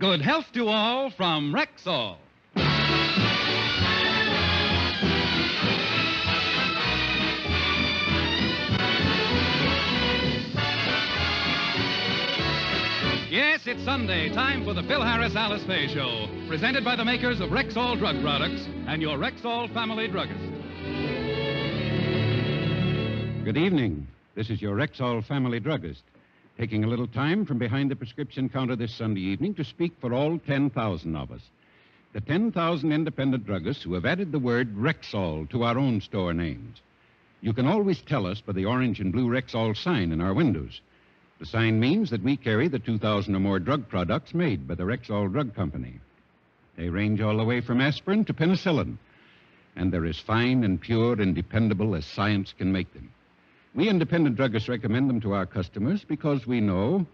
Good health to all from Rexall. Yes, it's Sunday, time for the Phil Harris-Alice Faye Show, presented by the makers of Rexall Drug Products and your Rexall family druggist. Good evening. This is your Rexall family druggist, taking a little time from behind the prescription counter this Sunday evening to speak for all 10,000 of us. The 10,000 independent druggists who have added the word Rexall to our own store names. You can always tell us by the orange and blue Rexall sign in our windows. The sign means that we carry the 2,000 or more drug products made by the Rexall Drug Company. They range all the way from aspirin to penicillin, and they're as fine and pure and dependable as science can make them. We independent druggists recommend them to our customers because we know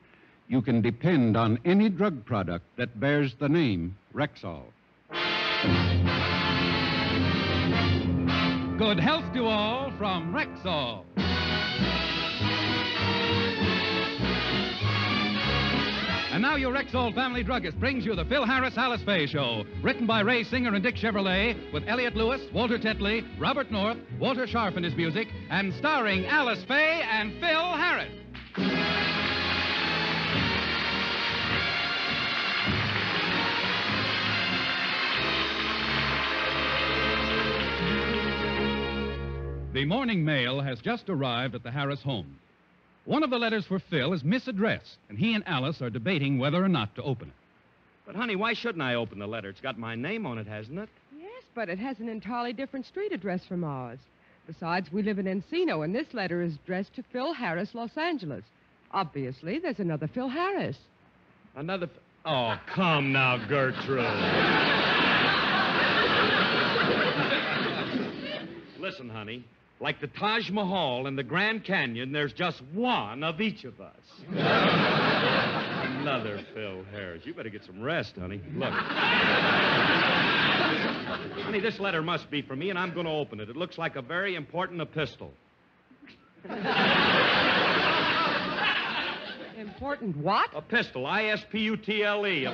you can depend on any drug product that bears the name Rexall. Good health to all from Rexall. And now your Rexall family druggist brings you the Phil Harris-Alice Faye Show, written by Ray Singer and Dick Chevrolet, with Elliot Lewis, Walter Tetley, Robert North, Walter Sharp in his music, and starring Alice Faye and Phil Harris. The morning mail has just arrived at the Harris home. One of the letters for Phil is misaddressed, and he and Alice are debating whether or not to open it. But, honey, why shouldn't I open the letter? It's got my name on it, hasn't it? Yes, but it has an entirely different street address from ours. Besides, we live in Encino, and this letter is addressed to Phil Harris, Los Angeles. Obviously, there's another Phil Harris. Another... Oh, come now, Gertrude. Listen, honey. Like the Taj Mahal and the Grand Canyon, there's just one of each of us. Another Phil Harris. You better get some rest, honey. Look. Honey, this letter must be for me, and I'm going to open it. It looks like a very important epistle. Important what? Epistle. I-S-P-U-T-L-E.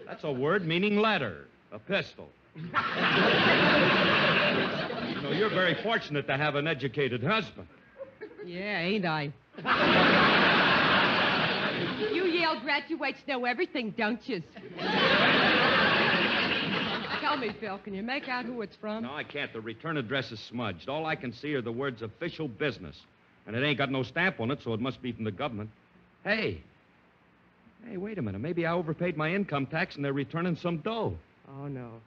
That's a word meaning letter. Epistle. You know, you're very fortunate to have an educated husband. Yeah, ain't I? You Yale graduates know everything, don't you? Tell me, Phil, can you make out who it's from? No, I can't. The return address is smudged. All I can see are the words official business. And it ain't got no stamp on it, so it must be from the government. Hey, wait a minute. Maybe I overpaid my income tax and they're returning some dough. Oh, no.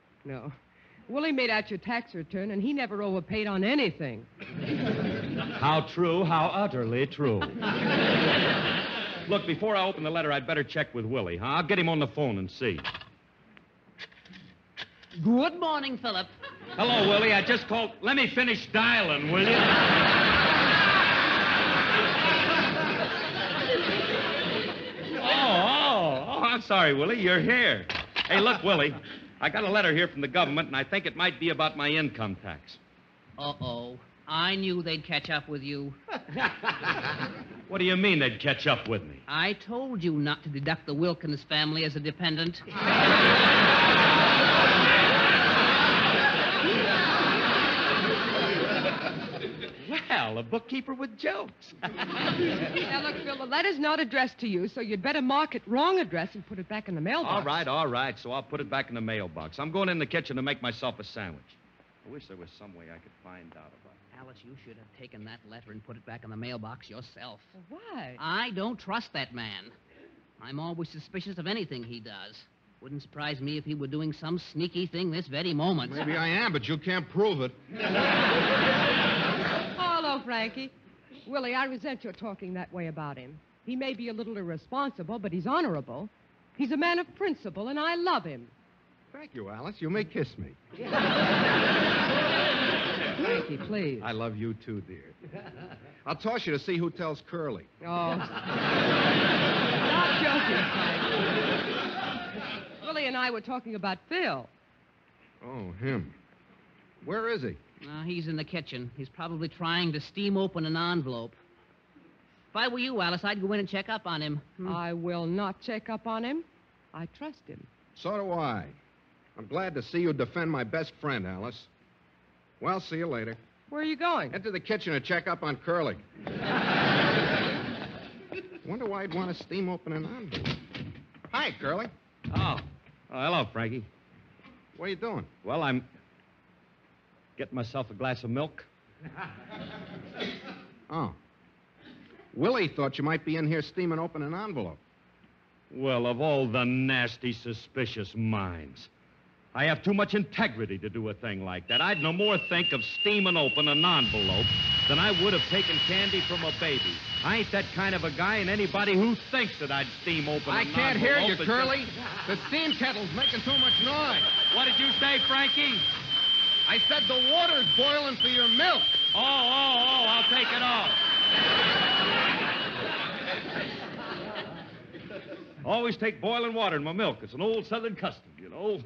Willie made out your tax return, and he never overpaid on anything. How true, how utterly true. Look, before I open the letter, I'd better check with Willie, huh? I'll get him on the phone and see. Good morning, Philip. Hello, Willie. I just called. Let me finish dialing, will you? Oh, I'm sorry, Willie. You're here. Hey, look, Willie. I got a letter here from the government, and I think it might be about my income tax. Uh-oh. I knew they'd catch up with you. What do you mean they'd catch up with me? I told you not to deduct the Wilkins family as a dependent. Well, a bookkeeper with jokes. Now, look, Phil, the letter's not addressed to you, so you'd better mark it wrong address and put it back in the mailbox. All right. So I'll put it back in the mailbox. I'm going in the kitchen to make myself a sandwich. I wish there was some way I could find out about it. Alice, you should have taken that letter and put it back in the mailbox yourself. Why? I don't trust that man. I'm always suspicious of anything he does. Wouldn't surprise me if he were doing some sneaky thing this very moment. Maybe I am, but you can't prove it. Hello, Frankie. Willie, I resent your talking that way about him. He may be a little irresponsible, but he's honorable. He's a man of principle, and I love him. Thank you, Alice. You may kiss me. Frankie, please. I love you, too, dear. I'll toss you to see who tells Curly. Oh. Stop joking, Frankie. Willie and I were talking about Phil. Oh, him. Where is he? He's in the kitchen. He's probably trying to steam open an envelope. If I were you, Alice, I'd go in and check up on him. I will not check up on him. I trust him. So do I. I'm glad to see you defend my best friend, Alice. Well, see you later. Where are you going? Into the kitchen to check up on Curly. Wonder why I'd want to steam open an envelope. Hi, Curly. Oh, hello, Frankie. What are you doing? Well, I'm getting myself a glass of milk. Oh. Willie thought you might be in here steaming open an envelope. Well, of all the nasty, suspicious minds, I have too much integrity to do a thing like that. I'd no more think of steaming open an envelope than I would have taken candy from a baby. I ain't that kind of a guy, and anybody who thinks that I'd steam open I an can't envelope... hear you, Curly. The steam kettle's making too much noise. What did you say, Frankie? I said the water's boiling for your milk. Oh, I'll take it off. Always take boiling water in my milk. It's an old Southern custom, you know.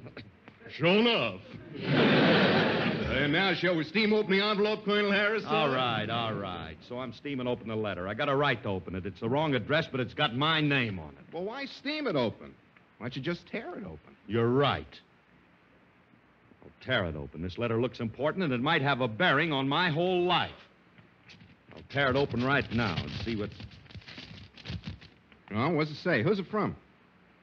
Sure enough. And now, shall we steam open the envelope, Colonel Harris? All right. So I'm steaming open the letter. I got a right to open it. It's the wrong address, but it's got my name on it. Well, why steam it open? Why don't you just tear it open? You're right. I'll tear it open. This letter looks important, and it might have a bearing on my whole life. I'll tear it open right now and see what... Oh, what's it say? Who's it from?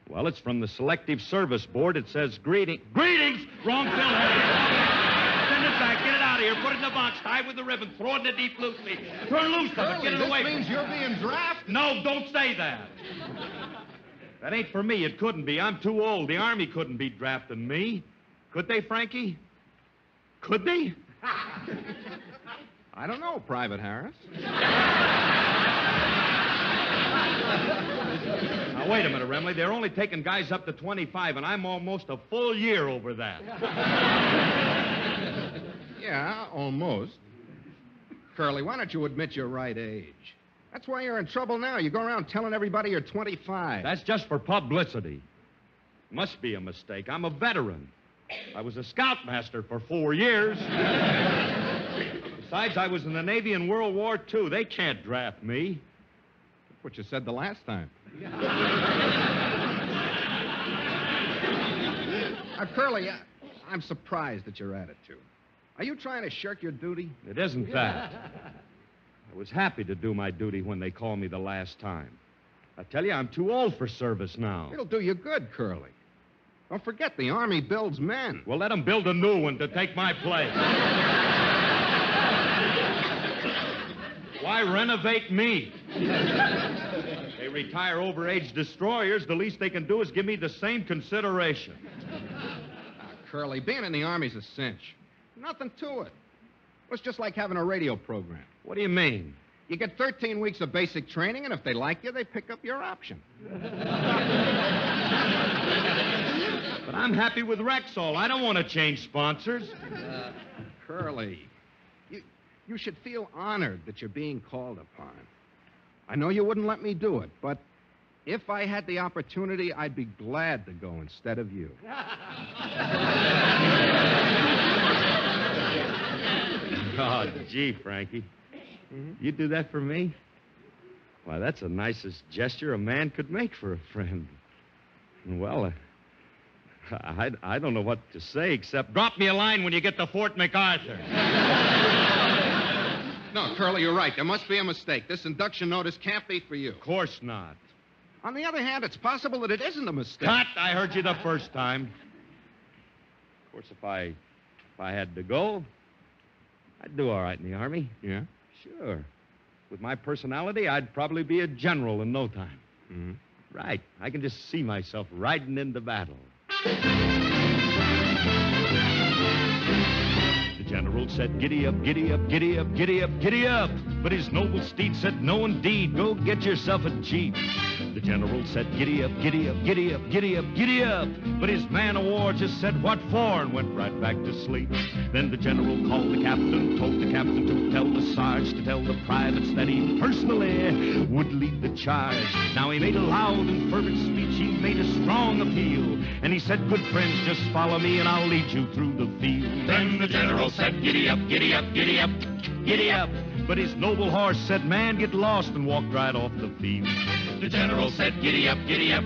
Well, it's from the Selective Service Board. It says Greetings! Wrong Phil Harry. Send it back. Get it out of here. Put it in the box. Tie it with the ribbon. Throw it in the deep blue sea. Turn loose of it. Get it away. This means you're being drafted. No, don't say that. That ain't for me. It couldn't be. I'm too old. The Army couldn't be drafting me. Could they, Frankie? Could they? I don't know, Private Harris. Now, wait a minute, Remley. They're only taking guys up to 25, and I'm almost a full year over that. Yeah, almost. Curly, why don't you admit your right age? That's why you're in trouble now. You go around telling everybody you're 25. That's just for publicity. Must be a mistake. I'm a veteran. I was a scoutmaster for 4 years. Besides, I was in the Navy in World War II. They can't draft me. That's what you said the last time. Curly, I'm surprised at your attitude. Are you trying to shirk your duty? It isn't that. I was happy to do my duty when they called me the last time. I tell you, I'm too old for service now. It'll do you good, Curly. Don't forget, the Army builds men. Well, let them build a new one to take my place. Why renovate me? They retire overage destroyers. The least they can do is give me the same consideration. Curly, being in the Army's a cinch. Nothing to it. It's just like having a radio program. What do you mean? You get 13 weeks of basic training, and if they like you, they pick up your option. But I'm happy with Rexall. I don't want to change sponsors. Curly, you should feel honored that you're being called upon. I know you wouldn't let me do it, but if I had the opportunity, I'd be glad to go instead of you. Oh, gee, Frankie. Mm-hmm. You do that for me? Why, that's the nicest gesture a man could make for a friend. Well, I don't know what to say except drop me a line when you get to Fort MacArthur. No, Curly, you're right. There must be a mistake. This induction notice can't be for you. Of course not. On the other hand, it's possible that it isn't a mistake. Cut! I heard you the first time. Of course, if I had to go, I'd do all right in the Army. Yeah? Sure. With my personality, I'd probably be a general in no time. Mm-hmm. Right. I can just see myself riding into battle. The general said, giddy up, giddy up, giddy up, giddy up, giddy up. But his noble steed said, no, indeed, go get yourself a Jeep. The general said, giddy up, giddy up, giddy up, giddy up, giddy up. But his man of war just said, what for? And went right back to sleep. Then the general called the captain, told the captain to tell the sarge, to tell the privates that he personally would lead the charge. Now he made a loud and fervent speech, he made a strong appeal. And he said, good friends, just follow me and I'll lead you through the field. Then the general said, giddy up, giddy up, giddy up. giddy up. But his noble horse said, man, get lost, and walked right off the field. The general said, giddy up,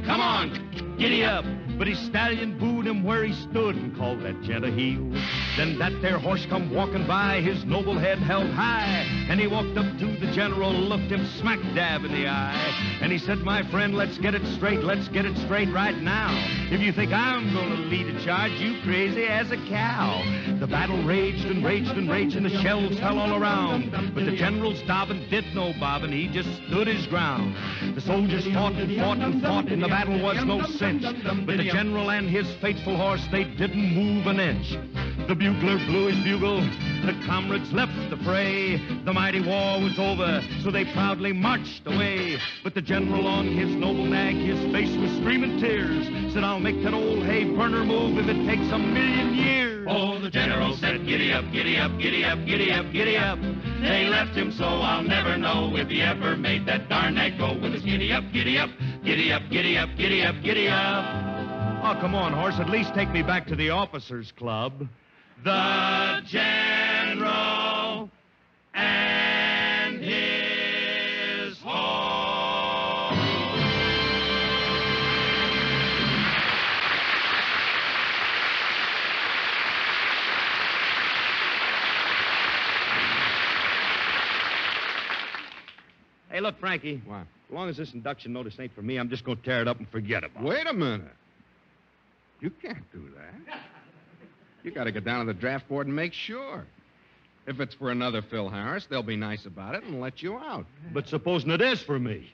come on, giddy up. But his stallion booed him where he stood and called that gent a heel. Then that there horse come walking by, his noble head held high, and he walked up to the general, looked him smack dab in the eye, and he said, my friend, let's get it straight right now. If you think I'm gonna lead a charge, you crazy as a cow. The battle raged and raged and raged, and the shells fell all around. But the general's Dobbin did no bobbin, he just stood his ground. The soldiers fought and fought and fought, and the battle was no cinch. But the general and his faithful horse, they didn't move an inch. The bugler blew his bugle, the comrades left the fray. The mighty war was over, so they proudly marched away. But the general on his noble nag, his face was streaming tears, said, I'll make that old hay burner move if it takes 1,000,000 years. Oh, the general said, giddy up, giddy up, giddy up, giddy up, giddy up. They left him so I'll never know if he ever made that darn nag go with his giddy up, giddy up, giddy up, giddy up, giddy up, giddy up. Oh, come on, horse, at least take me back to the officers' club. The general and his horse. Hey, look, Frankie. What? As long as this induction notice ain't for me, I'm just going to tear it up and forget about it. Wait a minute. You can't do that. You got to go down to the draft board and make sure. If it's for another Phil Harris, they'll be nice about it and let you out. But supposing it is for me.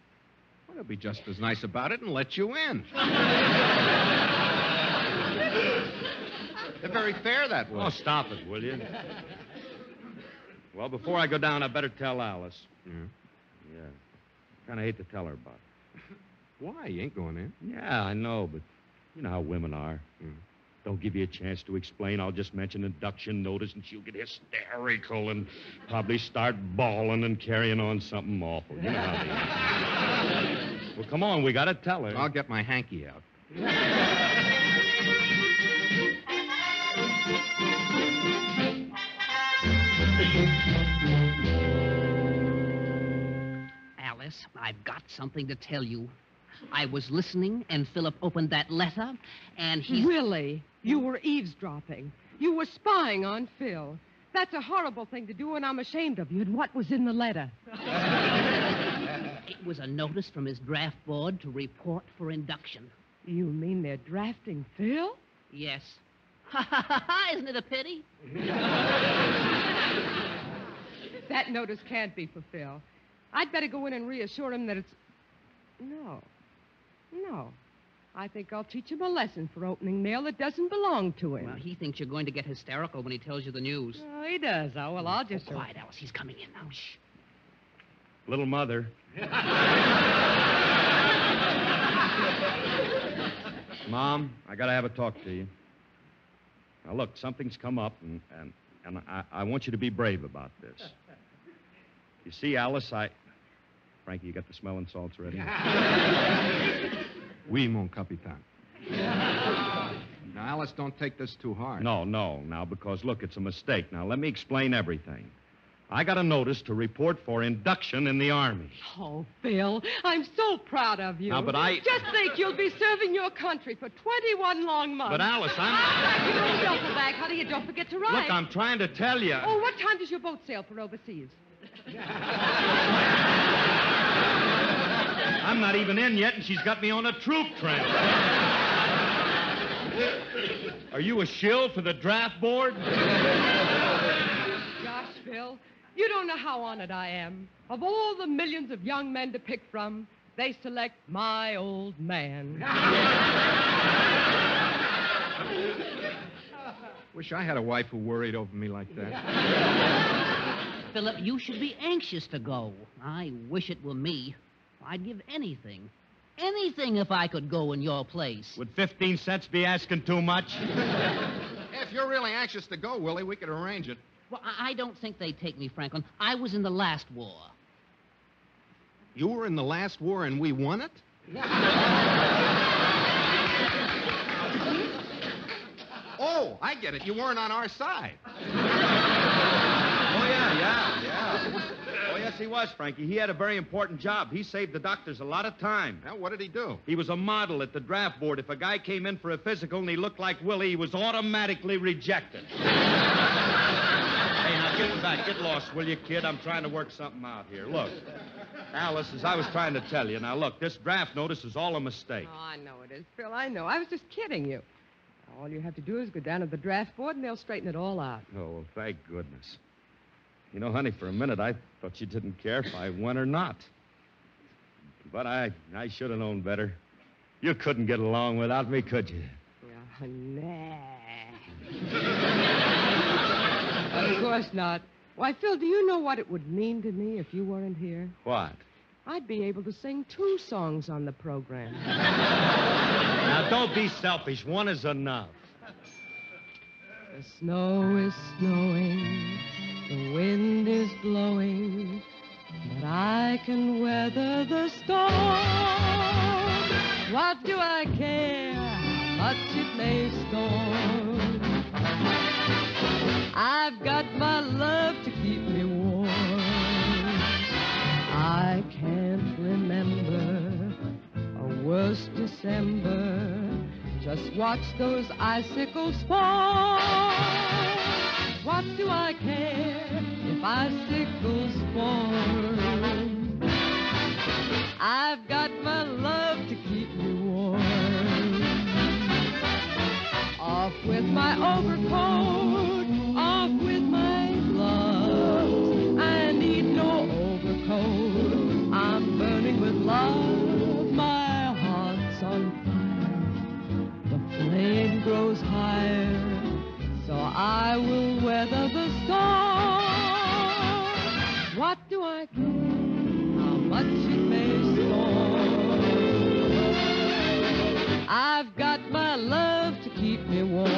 Well, they'll be just as nice about it and let you in. They're very fair that way. Oh, stop it, will you? Well, before I go down, I better tell Alice. Yeah. Yeah. Kind of hate to tell her about it. Why? You ain't going in. Yeah, I know, but you know how women are. Don't give you a chance to explain. I'll just mention induction notice, and she'll get hysterical and probably start bawling and carrying on something awful. You know how they are. Well, come on, we got to tell her. I'll get my hanky out. Alice, I've got something to tell you. I was listening, and Philip opened that letter, and he... Willie, you were eavesdropping. You were spying on Phil. That's a horrible thing to do, and I'm ashamed of you. And what was in the letter? It was a notice from his draft board to report for induction. You mean they're drafting Phil? Yes. Ha, ha, ha, ha, isn't it a pity? That notice can't be for Phil. I'd better go in and reassure him that it's... No. I think I'll teach him a lesson for opening mail that doesn't belong to him. Well, he thinks you're going to get hysterical when he tells you the news. Oh, he does. Oh, well, I'll just... Quiet, Alice. He's coming in now. Shh. Little mother. Mom, I got to have a talk to you. Now, look, something's come up, and I want you to be brave about this. You see, Alice, Frankie, you got the smelling salts ready? Oui, mon capitaine. Now, Alice, don't take this too hard. No, now, because, look, it's a mistake. Now, let me explain everything. I got a notice to report for induction in the Army. Oh, Phil, I'm so proud of you. Now, but Just think, you'll be serving your country for 21 long months. But, Alice, You don't duffel bag, honey. You don't forget to ride. Look, I'm trying to tell you. Oh, what time does your boat sail for overseas? I'm not even in yet, and she's got me on a troop train. Are you a shill for the draft board? Gosh, Phil, you don't know how honored I am. Of all the millions of young men to pick from, they select my old man. Wish I had a wife who worried over me like that. Philip, you should be anxious to go. I wish it were me. I'd give anything if I could go in your place. Would 15 cents be asking too much? If you're really anxious to go, Willie, we could arrange it. Well, I don't think they'd take me, Franklin. I was in the last war. You were in the last war and we won it? Oh, I get it. You weren't on our side. Oh, yeah. Oh, yes, he was, Frankie. He had a very important job. He saved the doctors a lot of time. Now, what did he do? He was a model at the draft board. If a guy came in for a physical and he looked like Willie, he was automatically rejected. Hey, now, get back. Get lost, will you, kid? I'm trying to work something out here. Look, Alice, as I was trying to tell you, now, look, this draft notice is all a mistake. Oh, I know it is, Phil. I know. I was just kidding you. All you have to do is go down to the draft board, and they'll straighten it all out. Oh, well, thank goodness. You know, honey, for a minute, I thought you didn't care if I won or not. But I should have known better. You couldn't get along without me, could you? Yeah, nah. Of course not. Why, Phil, do you know what it would mean to me if you weren't here? What? I'd be able to sing 2 songs on the program. Now, don't be selfish. One is enough. The snow is snowing, the wind is blowing, but I can weather the storm. What do I care how much it may storm? I've got my love to keep me warm. I can't remember a worse December. Just watch those icicles fall. What do I care if icicles fall? I've got my love to keep me warm. Off with my overcoat, off with my gloves. I need no overcoat. I'm burning with love. My heart's on fire. The flame grows higher, so I will weather the storm. What do I care how much it may storm? I've got my love to keep me warm.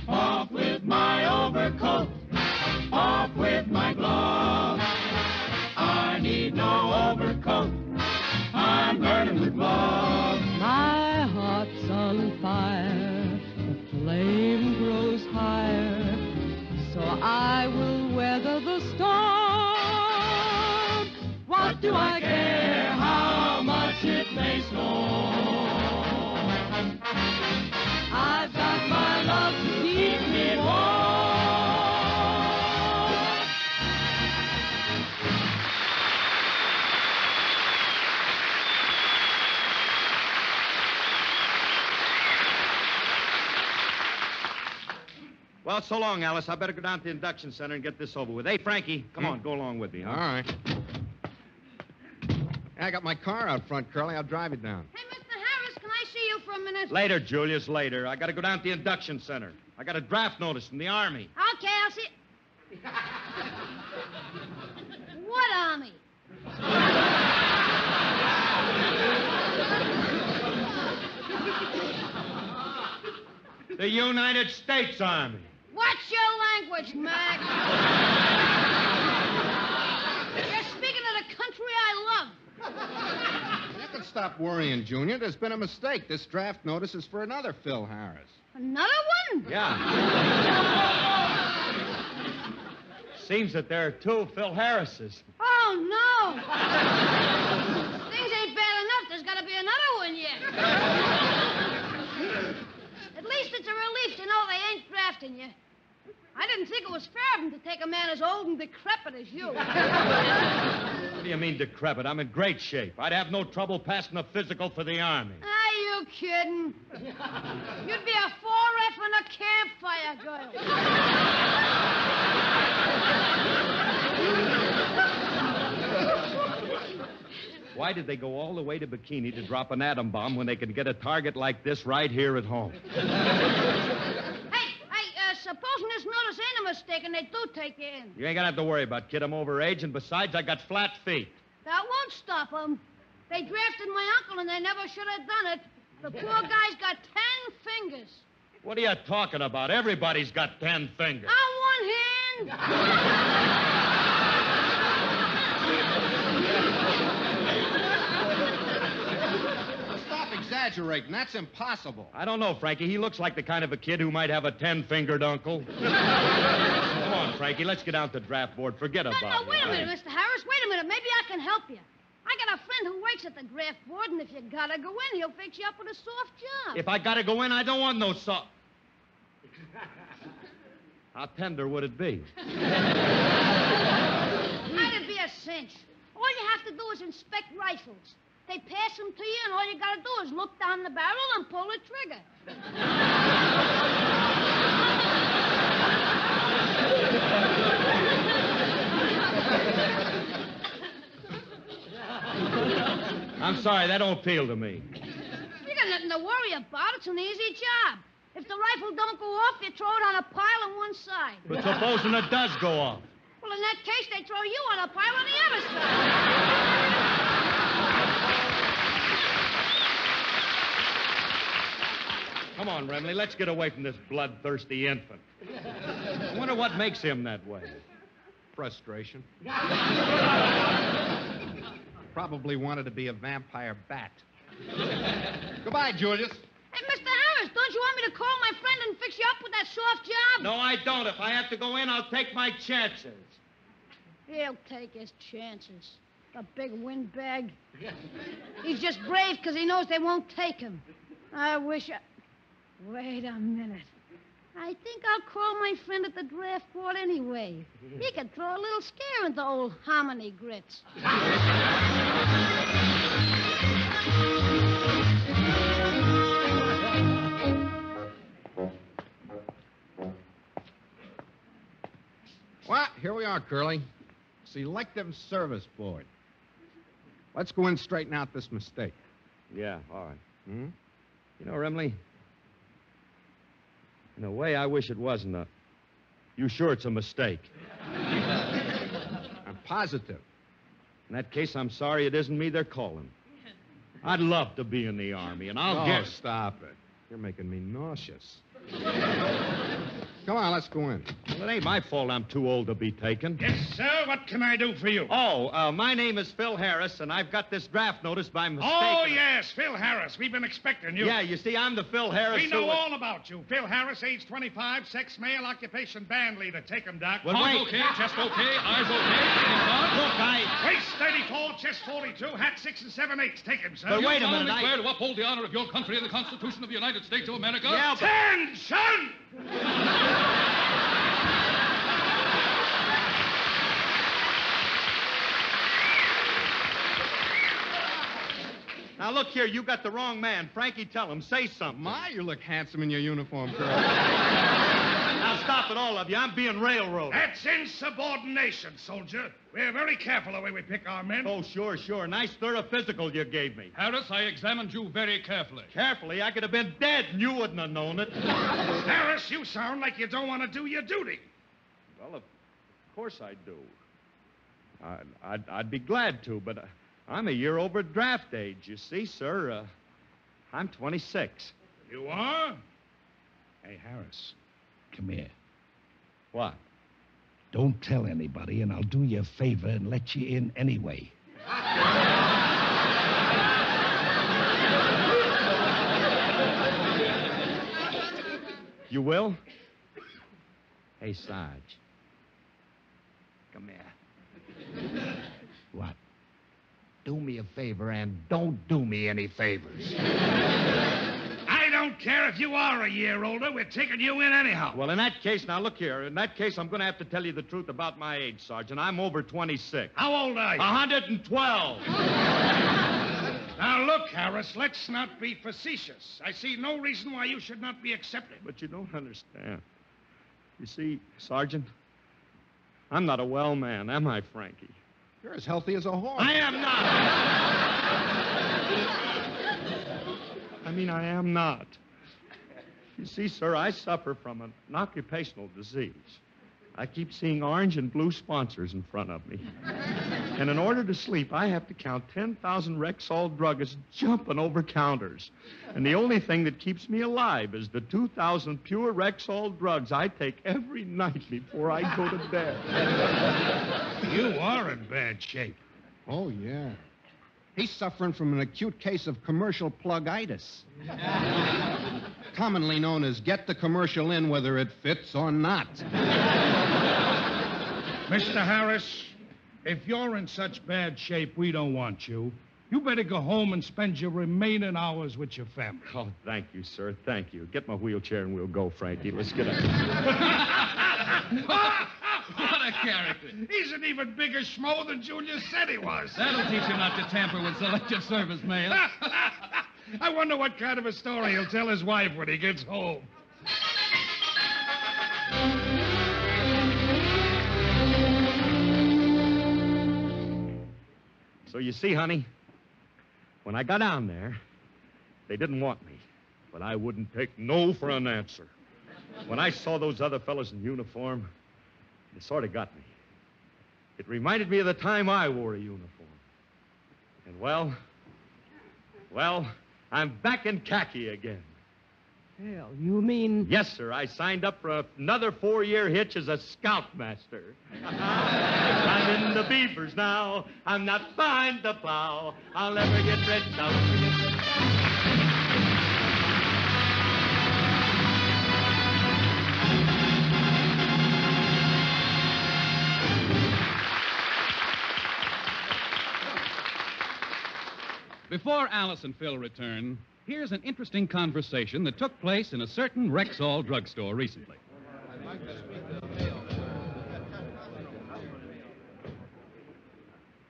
Off with my overcoat, off with my gloves. I need no overcoat, I'm burning with love. My heart's on fire, the flame grows higher, so I will weather the storm. What do I care how much it may storm? I've got my love to keep me warm. Well, so long, Alice. I better go down to the induction center and get this over with. Hey, Frankie, come on, go along with me, huh? All right. I got my car out front, Curly. I'll drive it down. Hey, Mr. Harris, can I see you for a minute? Later, Julius, later. I got to go down to the induction center. I got a draft notice from the Army. Okay, I'll see. What army? The United States Army. Watch your language, Mac. You're speaking of the country I love. You can stop worrying, Junior. There's been a mistake. This draft notice is for another Phil Harris. Another one? Yeah. Seems that there are 2 Phil Harrises. Oh, no. Things ain't bad enough. There's got to be another one yet. At least it's a relief to know they ain't drafting you. I didn't think it was fair of them to take a man as old and decrepit as you. What do you mean decrepit? I'm in great shape. I'd have no trouble passing a physical for the Army. Are you kidding? You'd be a 4F and a campfire girl. Why did they go all the way to Bikini to drop an atom bomb when they could get a target like this right here at home? Supposing this notice ain't a mistake and they do take you in. You ain't gonna have to worry about, kid. I'm over age, and besides, I got flat feet. That won't stop them. They drafted my uncle and they never should have done it. The poor guy's got 10 fingers. What are you talking about? Everybody's got 10 fingers. On one hand. Stop exaggerating. exaggerating. That's impossible. I don't know, Frankie. He looks like the kind of a kid who might have a 10-fingered uncle. Come on, Frankie. Let's get out the draft board. Forget about it. No, wait a minute, Mr. Harris. Wait a minute. Maybe I can help you. I got a friend who works at the draft board, and if you gotta go in, he'll fix you up with a soft job. If I gotta go in, I don't want no soft. How tender would it be? That'd be a cinch. All you have to do is inspect rifles. They pass them to you, and all you gotta do is look down the barrel and pull the trigger. I'm sorry, that don't appeal to me. You got nothing to worry about. It's an easy job. If the rifle don't go off, you throw it on a pile on one side. But supposing it does go off. Well, in that case, they throw you on a pile on the other side. Come on, Remley, let's get away from this bloodthirsty infant. I wonder what makes him that way. Frustration. Probably wanted to be a vampire bat. Goodbye, Julius. Hey, Mr. Harris, don't you want me to call my friend and fix you up with that soft job? No, I don't. If I have to go in, I'll take my chances. He'll take his chances. A big windbag. He's just brave because he knows they won't take him. I wish I... Wait a minute. I think I'll call my friend at the draft board anyway. He could throw a little scare into old hominy grits. Well, here we are, Curly. Selective Service Board. Let's go in and straighten out this mistake. Yeah, all right. Hmm? You know, Remley, in a way, I wish it wasn't a... You sure it's a mistake? I'm positive. In that case, I'm sorry it isn't me they're calling. I'd love to be in the Army, and I'll get... Stop it. You're making me nauseous. Come on, let's go in. Well, it ain't my fault I'm too old to be taken. Yes, sir. What can I do for you? Oh, my name is Phil Harris, and I've got this draft notice by mistake. Oh, yes, Phil Harris. We've been expecting you. Yeah, you see, I'm the Phil Harris. We know all about you. Phil Harris, age 25, sex male, occupation band leader. Take him, Doc. Well, Heart wait. okay, chest okay, eyes okay. Look, Waist 34, chest 42, hat 6 and 7/8. Take him, sir. But wait a You minute, solemnly swear to uphold the honor of your country and the Constitution of the United States of America? Yeah, but... Attention! Now, look here, you got the wrong man. Frankie, tell him. Say something. My, you look handsome in your uniform, Curly. Now, stop it, all of you. I'm being railroaded. That's insubordination, soldier. We're very careful the way we pick our men. Oh, sure, sure. Nice thorough physical you gave me. Harris, I examined you very carefully. Carefully, I could have been dead and you wouldn't have known it. Harris, you sound like you don't want to do your duty. Well, of course I do. I'd be glad to, but I'm a year over draft age, you see, sir. I'm 26. You are? Hey, Harris, come here. What? Don't tell anybody, and I'll do you a favor and let you in anyway. You will? Hey, Sarge. Come here. What? Do me a favor and don't do me any favors. I don't care if you are a year older. We're taking you in anyhow. Well, in that case, now look here. In that case, I'm going to have to tell you the truth about my age, Sergeant. I'm over 26. How old are you? 112. Now, look, Harris, let's not be facetious. I see no reason why you should not be accepted. But you don't understand. You see, Sergeant, I'm not a well man, am I, Frankie? You're as healthy as a horse. I am not. I am not. You see, sir, I suffer from an occupational disease. I keep seeing orange and blue sponsors in front of me. And in order to sleep, I have to count 10,000 Rexall druggists jumping over counters. And the only thing that keeps me alive is the 2,000 pure Rexall drugs I take every night before I go to bed. You are in bad shape. Oh, yeah. He's suffering from an acute case of commercial plugitis. Commonly known as get the commercial in whether it fits or not. Mr. Harris, if you're in such bad shape, we don't want you. You better go home and spend your remaining hours with your family. Oh, thank you, sir. Thank you. Get my wheelchair and we'll go, Frankie. Let's get out. What a character. He's an even bigger schmo than Junior said he was. That'll teach him not to tamper with selective service mail. I wonder what kind of a story he'll tell his wife when he gets home. So you see, honey, when I got down there, they didn't want me. But I wouldn't take no for an answer. When I saw those other fellas in uniform, it sort of got me. It reminded me of the time I wore a uniform. And, well, I'm back in khaki again. Hell, you mean... Yes, sir. I signed up for another 4-year hitch as a scoutmaster. I'm in the beavers now. I'm not behind the plow. I'll never get rich. I'll never get rich. Before Alice and Phil return, here's an interesting conversation that took place in a certain Rexall drugstore recently.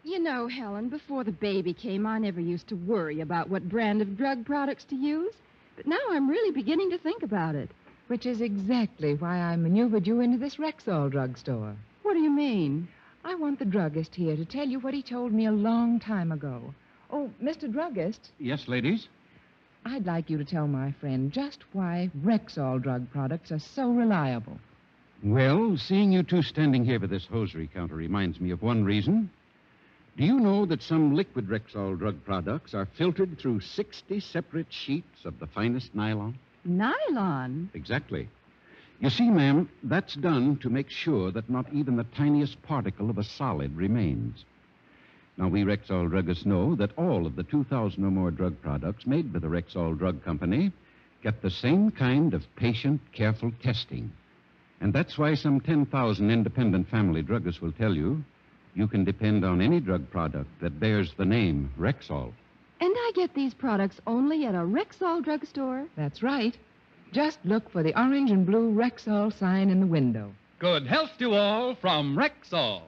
You know, Helen, before the baby came, I never used to worry about what brand of drug products to use. But now I'm really beginning to think about it. Which is exactly why I maneuvered you into this Rexall drugstore. What do you mean? I want the druggist here to tell you what he told me a long time ago. Oh, Mr. Druggist. Yes, ladies? I'd like you to tell my friend just why Rexall drug products are so reliable. Well, seeing you two standing here with this hosiery counter reminds me of one reason. Do you know that some liquid Rexall drug products are filtered through 60 separate sheets of the finest nylon? Nylon? Exactly. You see, ma'am, that's done to make sure that not even the tiniest particle of a solid remains. Now, we Rexall druggists know that all of the 2,000 or more drug products made by the Rexall Drug Company get the same kind of patient, careful testing. And that's why some 10,000 independent family druggists will tell you you can depend on any drug product that bears the name Rexall. And I get these products only at a Rexall drugstore? That's right. Just look for the orange and blue Rexall sign in the window. Good health to all from Rexall.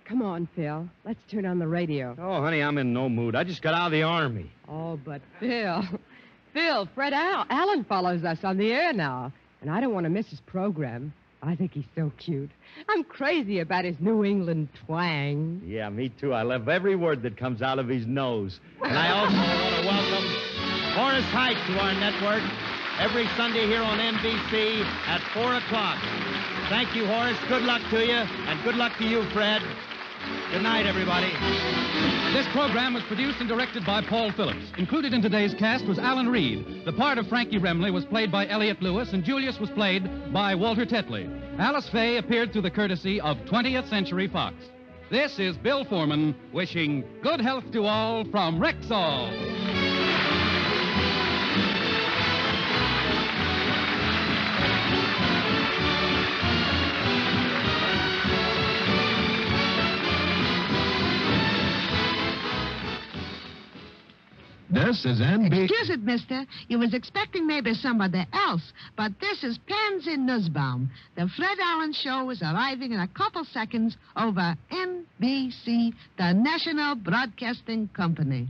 Come on, Phil. Let's turn on the radio. Oh, honey, I'm in no mood. I just got out of the Army. Oh, but Phil. Phil, Fred Allen follows us on the air now. And I don't want to miss his program. I think he's so cute. I'm crazy about his New England twang. Yeah, me too. I love every word that comes out of his nose. And I also want to welcome Horace Height to our network every Sunday here on NBC at 4 o'clock. Thank you, Horace. Good luck to you. And good luck to you, Fred. Good night, everybody. This program was produced and directed by Paul Phillips. Included in today's cast was Alan Reed. The part of Frankie Remley was played by Elliot Lewis, and Julius was played by Walter Tetley. Alice Faye appeared through the courtesy of 20th Century Fox. This is Bill Foreman wishing good health to all from Rexall. This is NBC. Excuse it, mister. You was expecting maybe somebody else, but this is Pansy Nussbaum. The Fred Allen Show is arriving in a couple seconds over NBC, the National Broadcasting Company.